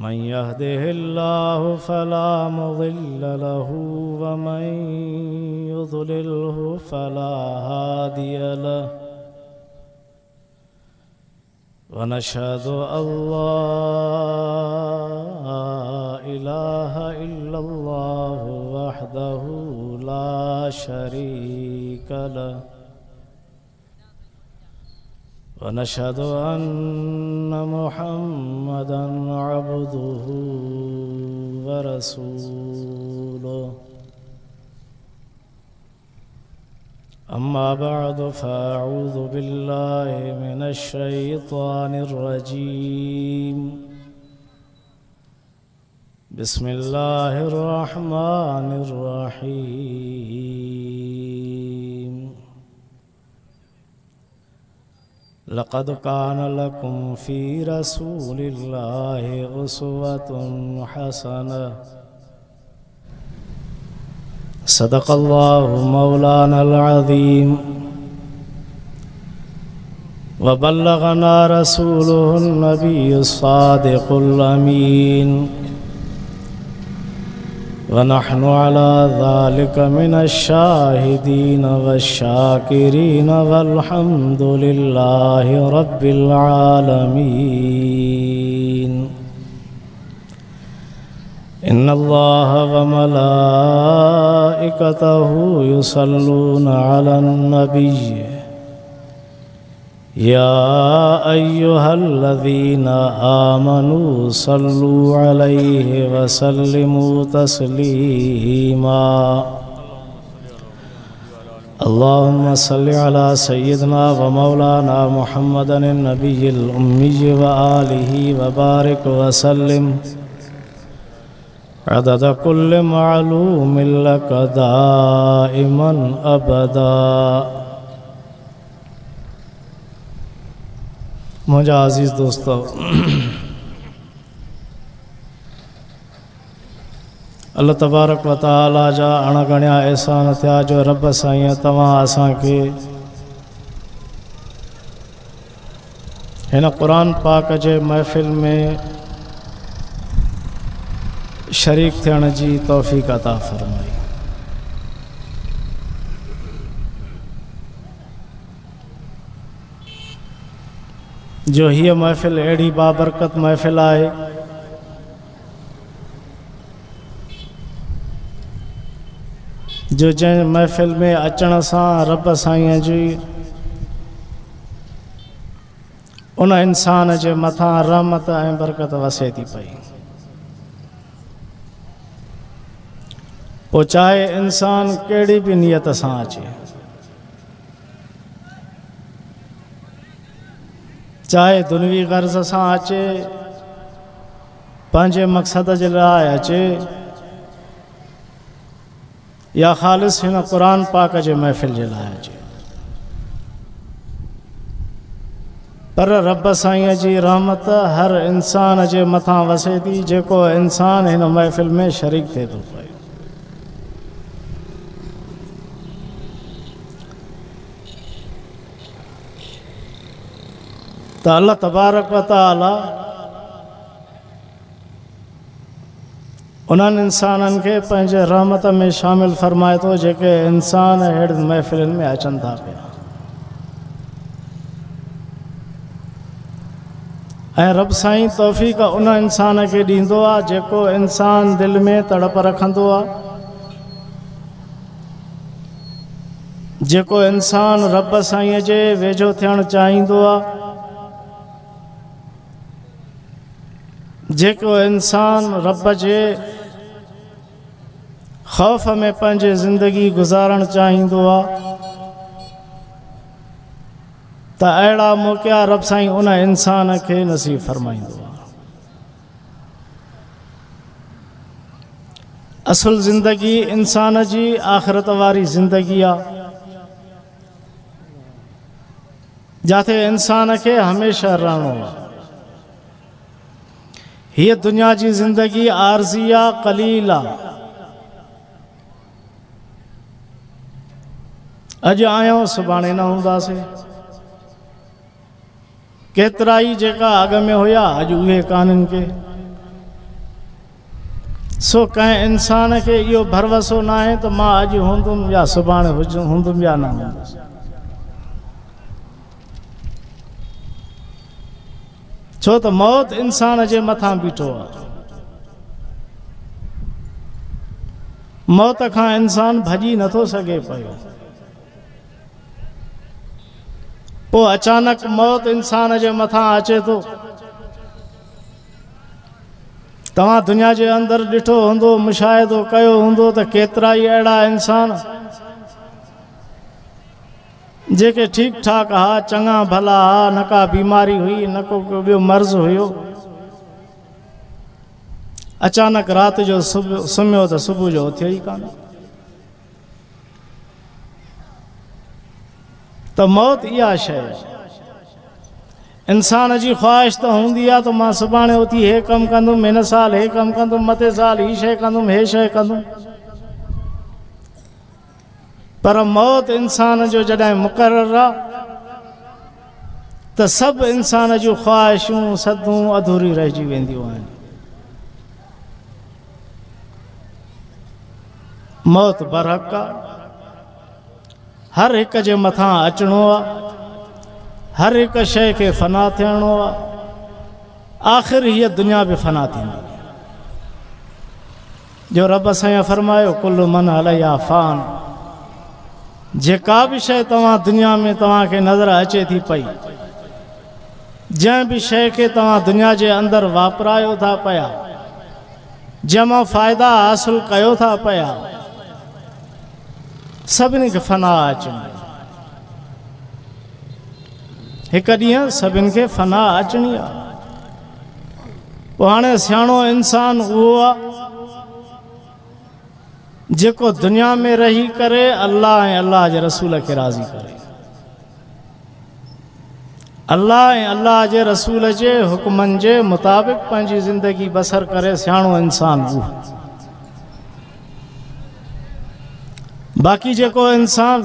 من يهده الله فلا مضل له ومن يضلله فلا هادي له ونشهد أن لا إله إلا الله وحده لا شريك له ونشهد أن محمدا عبده ورسوله أما بعد فأعوذ بالله من الشيطان الرجيم بسم الله الرحمن الرحيم لقد كان لكم في رسول الله أسوة حسنة صدق الله مولانا العظيم وبلغنا رسوله النبي الصادق الأمين ونحن على ذلك من الشاهدين والشاكرين والحمد لله رب العالمين إن الله وملائكته يصلون على النبي يا أيها الذين آمنوا صلوا عليه وسلموا تسليما اللهم صل على سيدنا ومولانا محمد النبي الأمي وآله وبارك وسلم عدد كل معلوم لك دائما أبدا मुझे आज़ीज़ दोस्तों अल्लाह तबारक व तआला जा अणगणिया एहसान थिया जो रब साईं तव्हां असांखे हिन क़ुरान पाक जे महफ़िल में शरीक थियण जी तौफ़ीक़ अता फ़रमाई। जो हीअ महफ़िल अहिड़ी बाबरकत महफ़िल आहे जो जंहिं महफ़िल में अचण सां रब साईं जी उन इंसान जे मथां रहमत ऐं बरकत वसे थी पई। पोइ चाहे इंसान कहिड़ी बि नियत सां अचे, चाहे दुनवी गर्ज़ सां अचे, पंहिंजे मक़सद जे लाइ अचे, या ख़ालिस हिन क़ुरान पाक जे महफ़िल जे लाइ अचे, पर रब साईं जी रहमत हर इंसान जे मथां वसे थी जेको इंसान हिन महफ़िल में शरीक थिए थो पए। तो अल्लाह तबारक व तआला उन्हनि इंसाननि खे पंहिंजे रहमत में शामिल फरमाए थो जेके इंसान अहिड़ियुनि महफ़िलुनि में अचनि था पिया। ऐं रब साईं तौफ़ीक़ उन इंसान खे ॾींदो आहे जेको इंसान दिलि में तड़प रखंदो आहे, जेको इंसान रब साईं जे वेझो थियणु चाहींदो आहे, जेको इंसान रब जे ख़ौफ़ में पंहिंजी ज़िंदगी गुज़ारणु चाहींदो आहे, त अहिड़ा मौक़िया रब साईं उन इंसान खे नसीब फ़रमाईंदो आहे। असुल ज़िंदगी इंसान जी आख़िरत वारी ज़िंदगी आहे, जाते इंसान खे हमेशह रहणो आहे। हीअ दुनिया जी ज़िंदगी आरज़ी आहे, क़लील आहे। अॼु आहियूं सुभाणे न हूंदासीं। केतिरा ई जेका अॻ में हुया अॼु उहे कान्हनि के। सो कंहिं इंसान खे इहो भरवसो न आहे त मां अॼु हूंदुमि या सुभाणे हूंदुमि या न हूंदुसि। छो त मौत इंसान जे मथां बीठो आहे। मौत खां इंसान भॼी नथो सघे पियो। पोइ अचानक मौत इंसान जे मथां अचे थो। तव्हां दुनिया जे अंदरि ॾिठो हूंदो, मुशाहिदो कयो हूंदो त केतिरा ई अहिड़ा इंसान जेके ठीकु ठाक हा, चङा भला हा, न का बीमारी हुई, न को ॿियो मर्ज़ हुयो, अचानक राति जो सुम्हियो त सुबुह जो उथियो ई कान। त मौत इहा शइ आहे। इंसान जी ख़्वाहिश त हूंदी आहे त मां सुभाणे उथी हे कमु कंदुमि, हिन साल हे कमु कंदुमि, मथे साल हीअ शइ कंदुमि, हे शइ कंदुमि। पर मौत इंसान जो जॾहिं मुक़ररु आहे त सभु इंसान जूं ख़्वाहिशूं सदूं अधूरी रहिजी वेंदियूं आहिनि। मौत बरहक़ आहे, हर हिक जे मथां अचिणो आहे, हर हिक शइ खे फ़ना थियणो आहे। आख़िर हीअ दुनिया बि फ़ना थींदी। जो रब साईं फरमायो कुल्लु मन अलैहा फ़ान। जेका बि शइ तव्हां दुनिया में तव्हांखे नज़र अचे थी पई, जंहिं बि शइ खे तव्हां दुनिया जे अंदरि वापरायो था पिया, जंहिं मां फ़ाइदा हासिलु कयो था पिया, सभिनी खे फ़ना अचणी। हिकु ॾींहुं सभिनि खे फ़ना अचणी आहे। पोइ हाणे सियाणो इंसान उहो आहे जेको दुनिया में रही करे अल्लाह ऐं अल्लाह जे रसूल खे राज़ी करे। अल्लाह ऐं अल्लाह जे रसूल जे हुक्मनि जे मुताबिक़ पंहिंजी ज़िंदगी बसर करे सियाणो इंसान उहो। बाक़ी जेको इंसान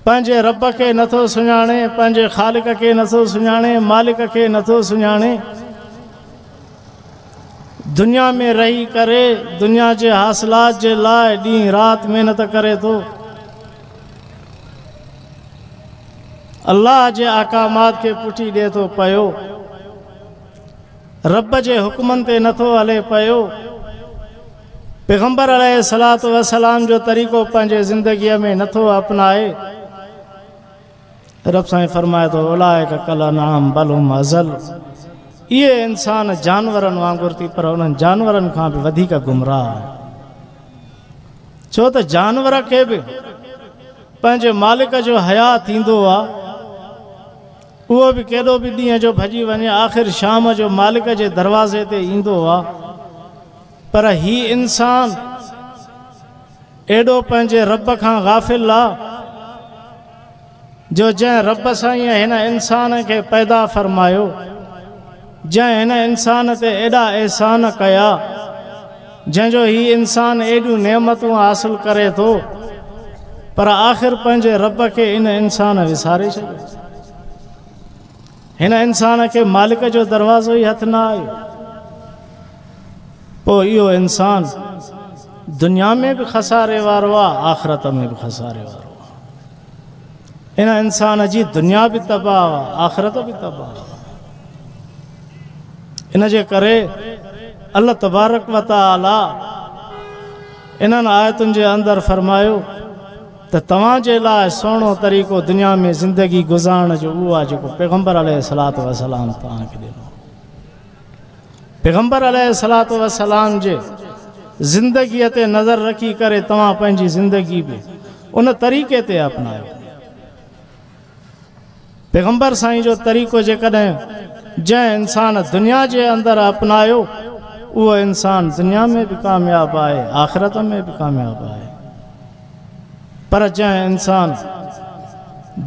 पंहिंजे रब खे नथो सुञाणे, पंहिंजे ख़ालिक खे नथो सुञाणे, मालिक खे नथो सुञाणे, दुनिया में रही करे दुनिया जे हासिलात जे लाइ ॾींहुं राति महिनत करे थो, अल्लाह जे अहकामात खे पुठी ॾिए थो पियो, रब जे हुक्मनि ते नथो हले पियो, पैगंबर अलैहिस्सलातु वस्सलाम जो तरीक़ो पंहिंजे ज़िंदगीअ में नथो अपनाए, रब साईं फरमाए थो उलाइका कल अनआम बल हुम अज़ल। इहे इंसान जानवरनि वांगुरु थी, पर उन्हनि जानवरनि खां बि वधीक गुमराह आहे। छो त जानवर खे बि पंहिंजे मालिक जो हया थींदो आहे, उहो बि केॾो बि ॾींहं जो भॼी वञे, आख़िर शाम जो मालिक जे दरवाज़े ते ईंदो आहे। पर ही इंसान एॾो पंहिंजे रब खां गाफ़िल आहे जो जंहिं रब साईं हिन इंसान खे पैदा फ़रमायो, जंहिं हिन इंसान ते एॾा एहसान कया, जंहिंजो ही इंसान एॾियूं नेमतूं हासिल करे थो, पर आख़िर पंहिंजे रब खे इन इंसान विसारे छॾियो। हिन इंसान खे मालिक जो दरवाज़ो ई हथ न आयो। पोइ इहो इंसान दुनिया में बि खसारे वारो आहे, आख़िरत में बि खसारे वारो आहे। इन इंसान जी दुनिया बि तबाह आहे, आख़िरत बि तबाह आहे। इन जे करे अल्लाह तबारक व तआला इन्हनि आयतुनि जे अंदरि फरमायो त तव्हांजे लाइ सुहिणो तरीक़ो दुनिया में ज़िंदगी गुज़ारण जो उहो आहे जेको पैगंबर अलैहिस्सलातु वस्सलाम तव्हांखे ॾिनो। पैगंबर अलैहिस्सलातु वस्सलाम जे ज़िंदगीअ ते नज़र रखी करे तव्हां पंहिंजी ज़िंदगी बि उन तरीक़े ते अपनायो। पैगंबर साईं जो तरीक़ो जेकॾहिं जंहिं इंसान दुनिया जे अंदरि अपनायो, उहो इंसान दुनिया में बि कामयाबु आहे, आख़िरत में बि कामयाबु आहे। पर जंहिं इंसान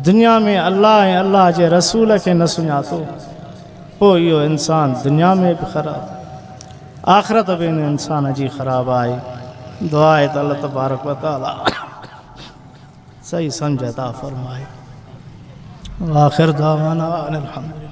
दुनिया में अल्लाह ऐं अल्लाह जे रसूल खे न सुञातो, पोइ इहो इंसान दुनिया में बि ख़राबु, आख़िरत बि इन इंसान जी ख़राबु आहे। दुआ आहे त अल्लाह तबारक व तआला सही सम्झ अता फ़रमाए। आख़िर दावाना अनिल हम्दुलिल्लाह।